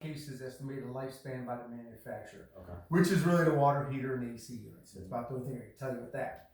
cases estimated lifespan by the manufacturer, Okay. which is really the water heater and AC units. That's about the only thing I can tell you with that.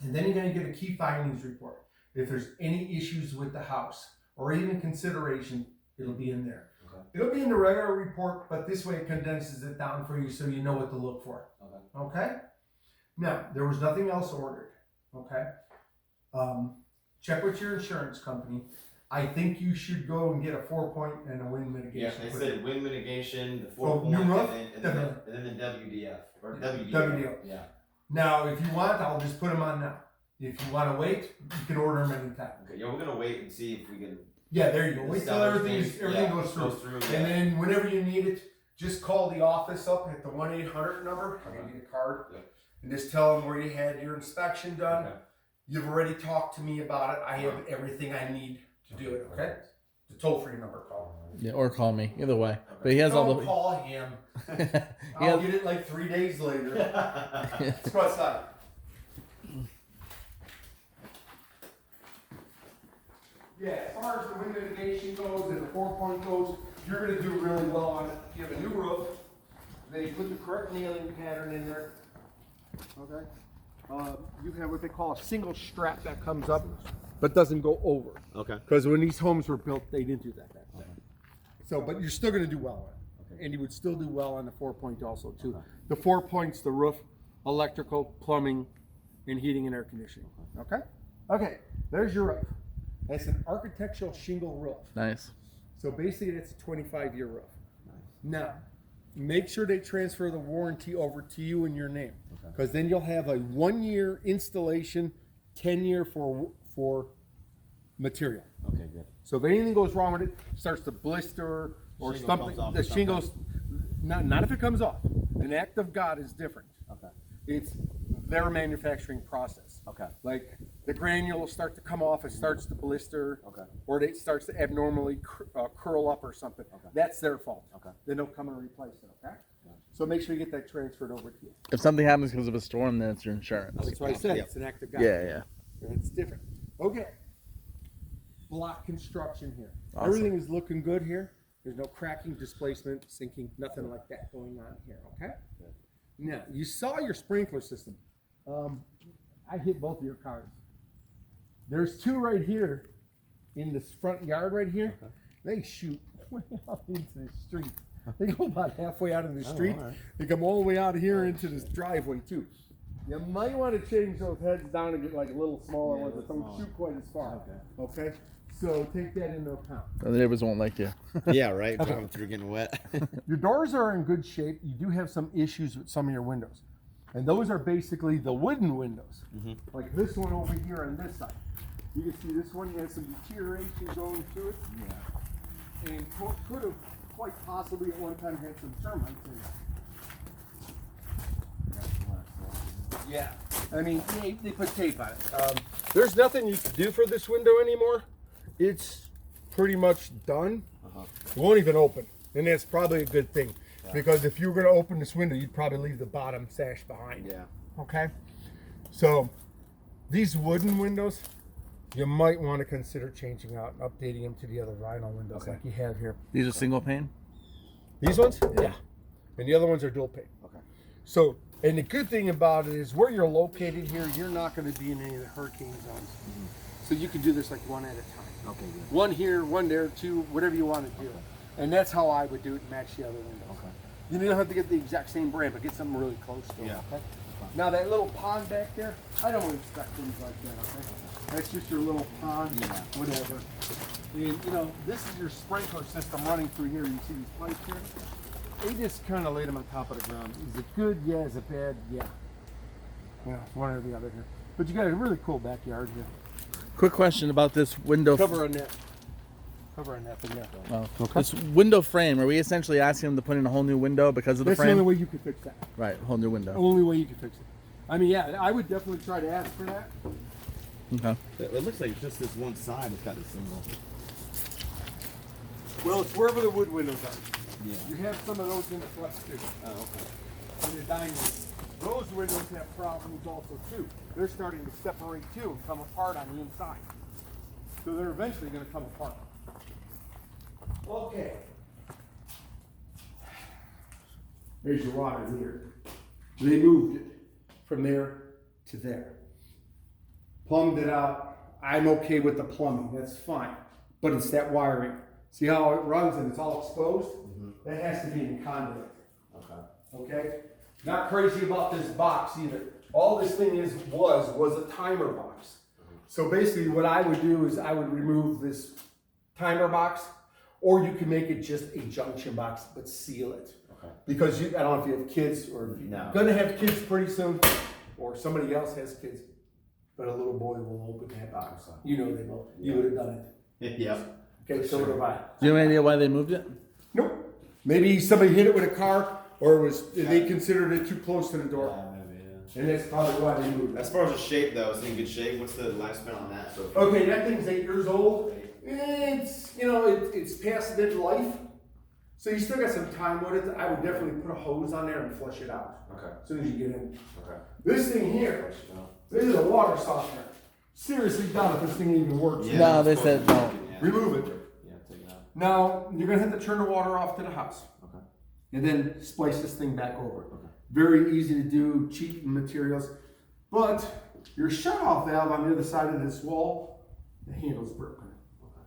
And then you're going to get a key findings report. If there's any issues with the house or even consideration, it'll be in there. Okay. It'll be in the regular report, but this way it condenses it down for you so you know what to look for. Okay. Okay? Now, there was nothing else ordered. Okay? Check with your insurance company. I think you should go and get a 4-point and a wind Yeah, mitigation. they said wind mitigation, the Oh, 4 new point, roof? and then the WDF or WDO. WDO. Yeah. Now, if you want, I'll just put them on now. If you want to wait, you can order them anytime. Okay. Yeah, we're gonna wait and see if we can. Yeah, there you go. Wait till everything yeah, goes through. yeah. And then whenever you need it, just call the office up at the 1-800 number. I'll give you the card. Yep. And just tell them where you had your inspection done. Okay. You've already talked to me about it. I have everything I need to do it, okay? The toll-free number call. Yeah, or call me. Either way. But he has all Don't the. call him. He I'll has- get it like 3 days later. Let's go outside. Yeah, as far as the wind mitigation goes and the 4-point goes, you're gonna do really well on it. You have a new roof, then you put the correct nailing pattern in there. Okay? You have what they call a single strap that comes up, but doesn't go over. Okay. Because when these homes were built, they didn't do that back then. So, but you're still gonna do well on it. Okay. And you would still do well on the 4-point also too. Okay. The 4 points, the roof, electrical, plumbing, and heating and air conditioning. Okay? Okay, there's your roof. That's an architectural shingle roof. Nice. So basically it's a 25-year roof. Now, make sure they transfer the warranty over to you in your name. Because then you'll have a 1-year installation, 10-year for material. Okay, good. So if anything goes wrong with it, starts to blister or Shingle something, comes off the or something. shingles, not if it comes off. An act of God is different. Okay. It's their manufacturing process. Okay. Like the granule will start to come off, it starts to blister, Okay. or it starts to abnormally curl up or something. Okay. That's their fault. Okay. Then they'll come and replace it. Okay. So make sure you get that transferred over to you. If something happens because of a storm, then it's your insurance. That's what I said. Yep. It's an act of God. Yeah. It's different. Okay. Block construction here. Awesome. Everything is looking good here. There's no cracking, displacement, sinking, nothing like that going on here. Okay. Now you saw your sprinkler system. I hit both of your cars. There's 2 right here in this front yard right here. Okay. They shoot way out into the street. They go about halfway out of the street. all right. They come all the way out here into this driveway too. You might want to change those heads down and get like a little smaller Yeah, ones a that little don't smaller. shoot quite as far. Okay. Okay. So take that into account. The neighbors won't like you. Yeah, right. Driving through getting wet. Your doors are in good shape. You do have some issues with some of your windows. And those are basically the wooden windows. Like this one over here on this side. You can see this one has some deterioration going through it. Yeah. And could have quite possibly at one time had some termites in it. Yeah. I mean, they put tape on it. There's nothing you can do for this window anymore. It's pretty much done. It won't even open. And that's probably a good thing. Because if you were going to open this window, you'd probably leave the bottom sash behind. Yeah. Okay? So, these wooden windows, you might want to consider changing out and updating them to the other vinyl windows like you have here. These are single pane? These ones? Yeah. And the other ones are dual pane. Okay. So, and the good thing about it is where you're located here, you're not going to be in any of the hurricane zones. So you can do this like one at a time. Okay, good. One here, one there, 2, whatever you want to do. And that's how I would do it and match the other windows. Okay. You don't have to get the exact same brand, but get something really close to it. Yeah. Okay? Now that little pond back there, I don't expect things like that. Okay? That's just your little pond, Yeah. whatever. And you know, this is your sprinkler system running through here. You see these pipes here? They just kind of laid them on top of the ground. Is it good? Yeah. Is it bad? Yeah. Yeah, one or the other here. But you got a really cool backyard here. Quick question about this window. Cover a net. Cover a net in there. Oh. This window frame, are we essentially asking them to put in a whole new window because of the That's the frame? only way you can fix that. Right, whole new window. Only way you can fix it. I mean, yeah, I would definitely try to ask for that. Okay. It looks like just this one side has got the symbol. Well, it's wherever the wood windows are. Yeah. You have some of those in the front too. Oh, okay. In the dining room. Those windows have problems also too. They're starting to separate too and come apart on the inside. So they're eventually going to come apart. Okay. There's your water here. They moved it from there to there. Plumbed it out. I'm okay with the plumbing, that's fine. But it's that wiring. See how it runs and it's all exposed? That has to be in conduit. Okay? Not crazy about this box either. All this thing was a timer box. So basically what I would do is I would remove this timer box, or you can make it just a junction box, but seal it. Because I don't know if you have kids or if you're gonna have kids pretty soon, or somebody else has kids, but a little boy will open that box. You know they will. You would have done it. Yep. Okay, so would have I. Do you have any idea why they moved it? Nope. Maybe somebody hit it with a car, or they considered it too close to the door. Maybe, yeah. And that's probably why they moved it. As far as the shape though, is it in good shape? What's the lifespan on that? So Okay, that thing's 8 years old. It's, it's past midlife. So you still got some time with it. I would definitely put a hose on there and flush it out. Okay. As soon as you get in. Okay. This thing here, this is a water softener. Seriously doubt if this thing even works. Yeah, No, it's they supposed said to be no. working, yeah. Remove it. Yeah, take it out. Now, you're gonna have to turn the water off to the house. Okay. And then splice this thing back over. Okay. Very easy to do, cheap materials. But your shut-off valve on the other side of this wall, the handle's broken. Okay.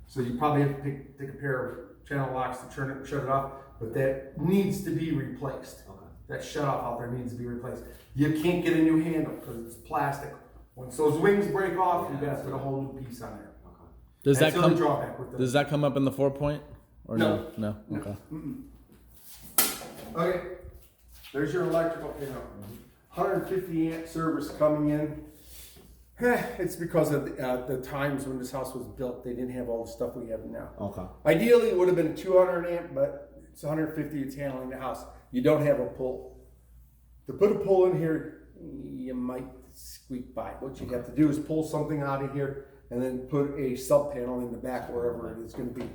So you probably have to take a pair of channel locks to turn it and shut it off, but that needs to be replaced. Okay. That shut-off out there needs to be replaced. You can't get a new handle because it's plastic. Once those wings break off, you gotta put a whole new piece on there. Okay. Does That's that the only come? drawback with Does that come up in the 4-point? Or no? No. Okay. Okay, there's your electrical panel. 150 amp service coming in. It's because of the times when this house was built, they didn't have all the stuff we have now. Okay. Ideally, it would have been 200 amp, but it's 150, it's handling the house. You don't have a pull. To put a pull in here, you might squeak by. What you have to do is pull something out of here and then put a sub panel in the back wherever it is going to be.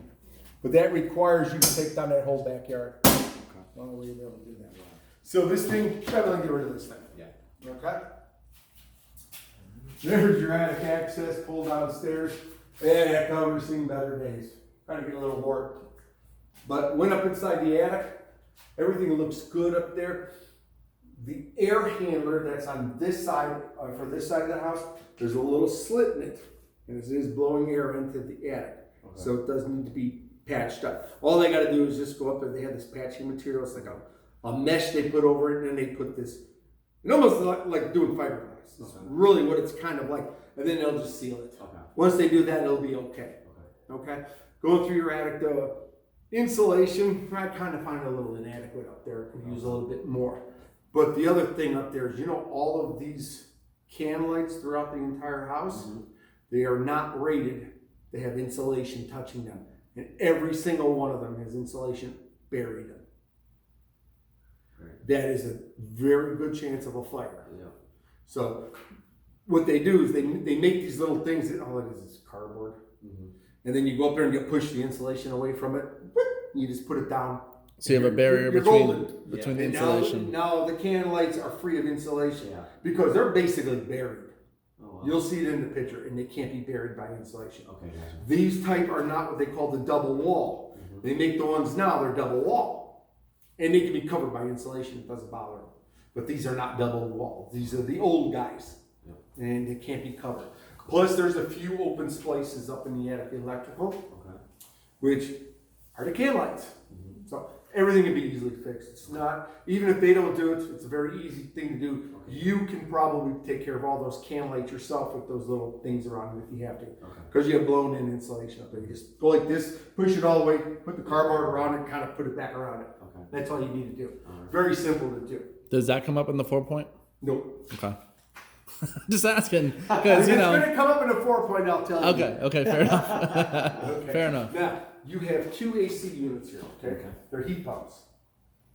But that requires you to take down that whole backyard. The only way you'll be able to do that. So this thing, definitely get rid of this thing. Yeah. Okay? There's your attic access, pull downstairs. Yeah, that cover's seen better days. Trying to get a little more. But went up inside the attic. Everything looks good up there. The air handler that's on this side, for this side of the house, there's a little slit in it. And it is blowing air into the attic. Okay. So it does need to be patched up. All they got to do is just go up there. They have this patching material. It's like a mesh they put over it, and then they put this. It almost like doing fiberglass. It's really what it's kind of like. And then they'll just seal it. Okay. Once they do that, it'll be okay. Okay. Going through your attic, though, insulation, I kind of find it a little inadequate up there. Could use a little bit more. But the other thing up there is, all of these can lights throughout the entire house, they are not rated. They have insulation touching them. And every single one of them has insulation buried in them. That is a very good chance of a fire. Yeah. So what they do is they make these little things that, all it is cardboard. And then you go up there and you push the insulation away from it. You just put it down. So you have a barrier between the And insulation. now the can lights are free of insulation because they're basically buried. You'll see it in the picture, and they can't be buried by insulation. Okay. Gotcha. These type are not what they call the double wall. They make the ones now, they're double wall. And they can be covered by insulation, it doesn't bother them. But these are not double wall. These are the old guys. And they can't be covered. Plus there's a few open splices up in the attic electrical, which are the can lights. So everything can be easily fixed. It's not, even if they don't do it, it's a very easy thing to do. You can probably take care of all those can lights yourself with those little things around them if you have to. Because you have blown in insulation up there. You just go like this, push it all the way, put the cardboard around it, kind of put it back around it. That's all you need to do. Very simple to do. Does that come up in the 4-point? Nope. Okay. Just asking, If because it's going to come up in a 4-point, I'll tell you. Okay, fair enough. Fair enough. Now, you have 2 AC units here, okay? They're heat pumps,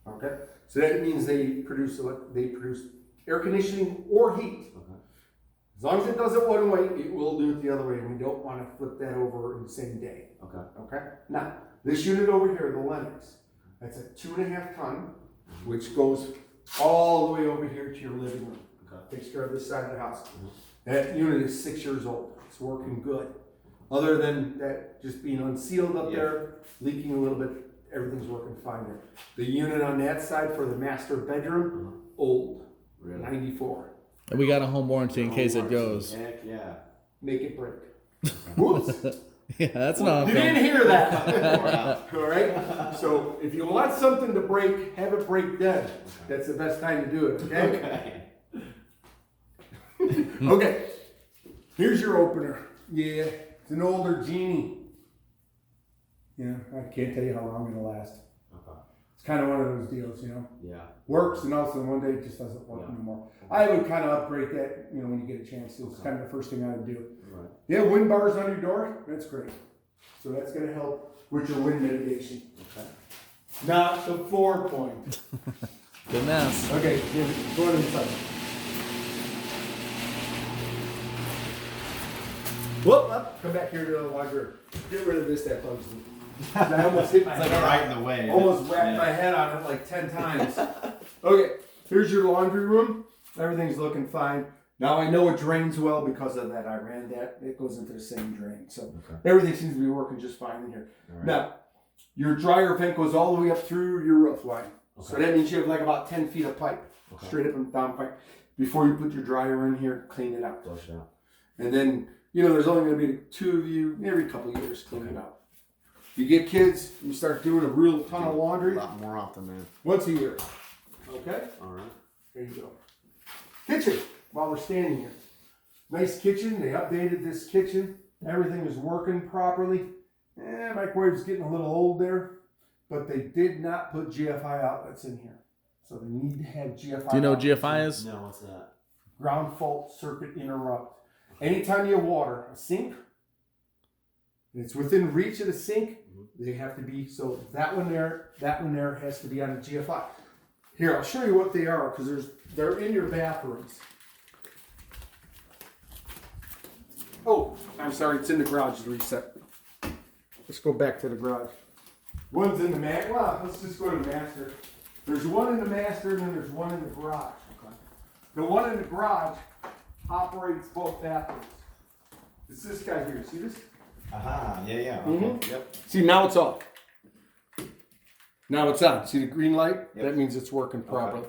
okay? So that means they produce air conditioning or heat. As long as it does it one way, it will do it the other way, and we don't want to flip that over in the same day. Okay? Now, this unit over here, the Lennox, that's a 2.5 ton, which goes all the way over here to your living room. Takes care of this side of the house. That unit is 6 years old. It's working good. Other than that just being unsealed up there, leaking a little bit, everything's working fine there. The unit on that side for the master bedroom, old, Really? 94. And we got a home warranty in case it goes. Heck yeah. Make it break. Whoops. Yeah, that's not. You didn't hear that. All right. So if you want something to break, have it break then. That's the best time to do it. Okay. Okay. Okay. Here's your opener. Yeah, it's an older Genie. Yeah, I can't tell you how long it'll last. Okay. It's kind of one of those deals, you know. Yeah. Works, and also one day it just doesn't work anymore. I would kind of upgrade that, you know, when you get a chance to. It's kind of the first thing I would do. Right. Yeah, wind bars on your door. That's great. So that's going to help with your wind mitigation. Okay. Not the 4-point. Good mess. Okay, go on inside. Whoop, up. Come back here to the library. Get rid of this, that bugs me. I almost hit my It's like head. right in the way. Almost wrapped my head on it like 10 times. Okay, here's your laundry room. Everything's looking fine. Now I know it drains well because of that. I ran that. It goes into the same drain. So everything seems to be working just fine in here. All right. Now, your dryer vent goes all the way up through your roof line. So that means you have like about 10 feet of pipe. Straight up and down pipe. Before you put your dryer in here, clean it out. Flush out. And then, you know, there's only going to be 2 of you every couple of years clean it out. You get kids, you start doing a real ton of laundry. A lot more often, man. Once a year. Okay? All right. There you go. Kitchen, while we're standing here. Nice kitchen. They updated this kitchen. Everything is working properly. Microwave's getting a little old there. But they did not put GFI outlets in here. So they need to have GFI. Do you know what outlets GFI in. is? No, what's that? Ground fault circuit interrupt. Anytime you water a sink, and it's within reach of the sink, they have to be, so that one there has to be on a GFI. Here, I'll show you what they are, because they're in your bathrooms. Oh, I'm sorry, it's in the garage, the reset. Let's go back to the garage. One's in the let's just go to the master. There's one in the master, and then there's one in the garage. Okay. The one in the garage operates both bathrooms. It's this guy here, see this? Aha, yeah, yeah. Okay. Mhm. Yep. See, now it's off. Now it's on. See the green light? Yep. That means it's working properly.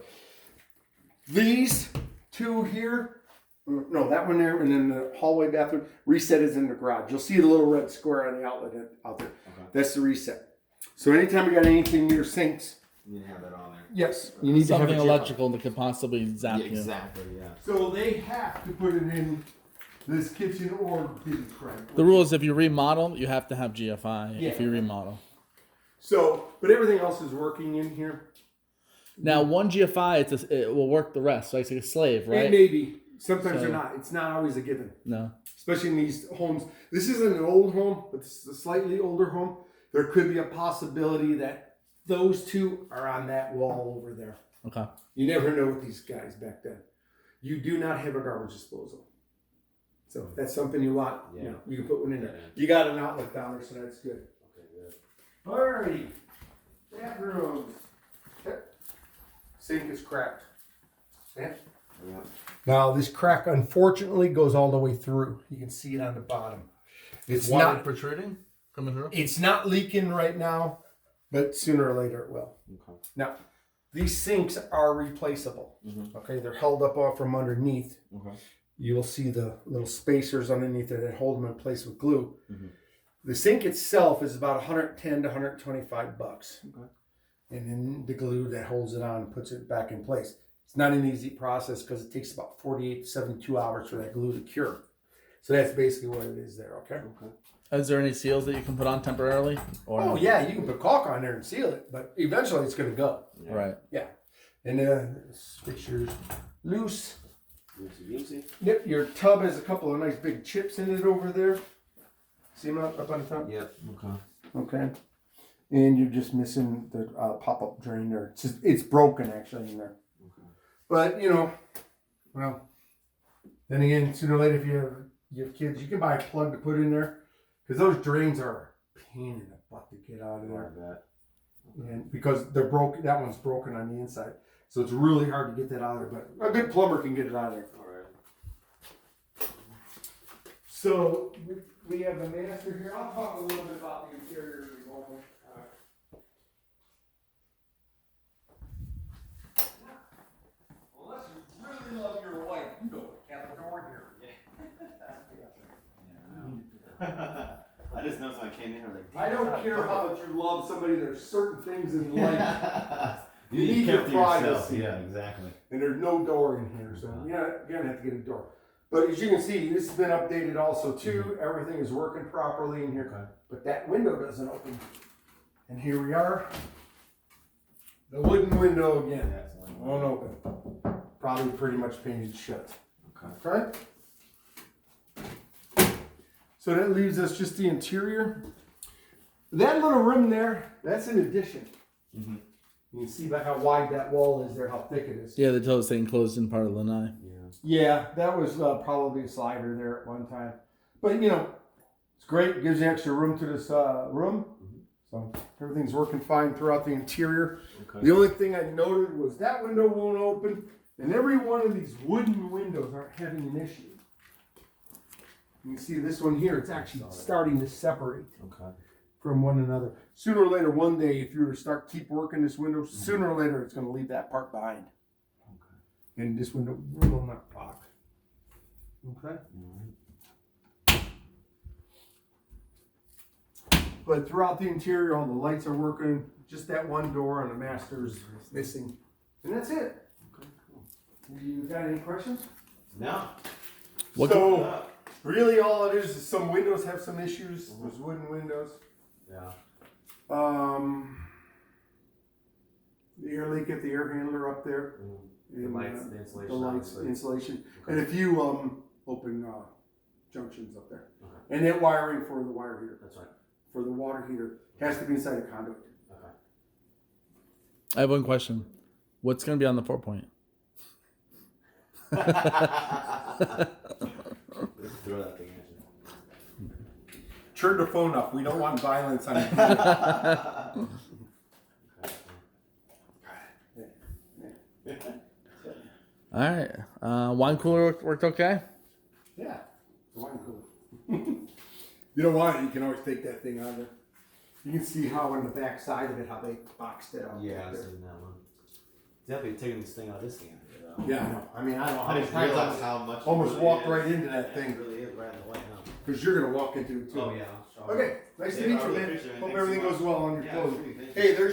These 2 here, no, that one there, and then the hallway bathroom, reset is in the garage. You'll see the little red square on the outlet out there. Okay. That's the reset. So anytime you got anything near sinks, You need to have that on there. yes, you need Something to have a electrical that could possibly zap Yeah, you. exactly, yeah. So they have to put it in this kitchen or didn't crank. The rule is if you remodel, you have to have GFI if Yeah. you remodel. So, but everything else is working in here. Now, one GFI, it will work the rest. So it's like a slave, It right? may be. Sometimes So- they're not. It's not always a given. No. Especially in these homes. This isn't an old home, but this is a slightly older home. There could be a possibility that those 2 are on that wall over there. Okay. You never know with these guys back then. You do not have a garbage disposal. So if that's something you want, you know, you can put one in there. You got an outlet down there, so that's good. Okay, good. Alrighty. Bathrooms. Sink is cracked. Yeah. Yeah. Now this crack unfortunately goes all the way through. You can see it on the bottom. It's Water not protruding coming through. It's not leaking right now, but sooner or later it will. Okay. Now, these sinks are replaceable. Okay, they're held up off from underneath. Okay. You will see the little spacers underneath there that hold them in place with glue. The sink itself is about 110 to 125 bucks. Okay. And then the glue that holds it on puts it back in place. It's not an easy process because it takes about 48 to 72 hours for that glue to cure. So that's basically what it is there, okay? Okay. Is there any seals that you can put on temporarily? Or Oh yeah, you can put caulk on there and seal it, but eventually it's going to go. Yeah. Right. Yeah. And fixtures loose. Easy. Yep, your tub has a couple of nice big chips in it over there. See them up on the top? Yep. Okay. Okay. And you're just missing the pop-up drain there. It's broken actually in there. Okay. But, you know, well, then again, sooner or later if you have kids, you can buy a plug to put in there. Because those drains are a pain in the butt to get out of there. I bet. And because they're broken, that one's broken on the inside. So it's really hard to get that out of there. But a good plumber can get it out of there. All right. So we have the master here. I'll talk a little bit about the interior of the moment. just noticed when I came in, I was like, I don't care how much you love somebody, there's certain things in life. you need kept your to yourself. privacy. Yeah, exactly. And there's no door in here, so yeah, you're gonna have to get a door. But as you can see, this has been updated also too. Everything is working properly in here. Okay. But that window doesn't open. And here we are. The wooden window again. Excellent. Won't open. Probably pretty much painted shut. Okay. Okay? So that leaves us just the interior. That little room there, that's an addition. Mm-hmm. You can see by how wide that wall is there, how thick it is. Yeah, they told us they enclosed in part of Lanai. Yeah. Yeah, that was probably a slider there at one time. But, you know, it's great. It gives you extra room to this room. So everything's working fine throughout the interior. Okay. The only thing I noted was that window won't open, and every one of these wooden windows aren't having an issue. You can see this one here, it's actually starting to separate Okay. from one another. Sooner or later, one day, if you were to keep working this window, sooner or later, it's going to leave that part behind. Okay. And this window will not lock. Okay? But throughout the interior, all the lights are working. Just that one door on the master's missing. And that's it. Okay, cool. You got any questions? No. What So, really all it is some windows have some issues. Those wooden windows. Yeah. The air leak at the air handler up there. The And, lights, the insulation. The lights, obviously. insulation. Okay. And a few open junctions up there. Okay. And that wiring for the wire heater, That's right. for the water heater, has to be inside a conduit. Okay. I have one question. What's going to be on the 4-point? Throw that thing at you. Turn the phone up. We don't want violence on the All right. Wine cooler worked okay? Yeah. It's a wine cooler. You don't want it, you can always take that thing out of there. You can see how on the back side of it, how they boxed it up. Yeah, up I've there. seen that one. Definitely taking this thing out of this game. Yeah, I know. I mean, I don't know how I many didn't times realize I how much. almost it really walked is. right into that Yeah, thing. It really is right in the way now. Because you're going to walk into it too. Oh yeah. Okay, nice to Yeah, meet I you, really man. appreciate it. Hope Thanks so everything much. goes well on your Yeah, closing. sweet. Thank you. Hey, there's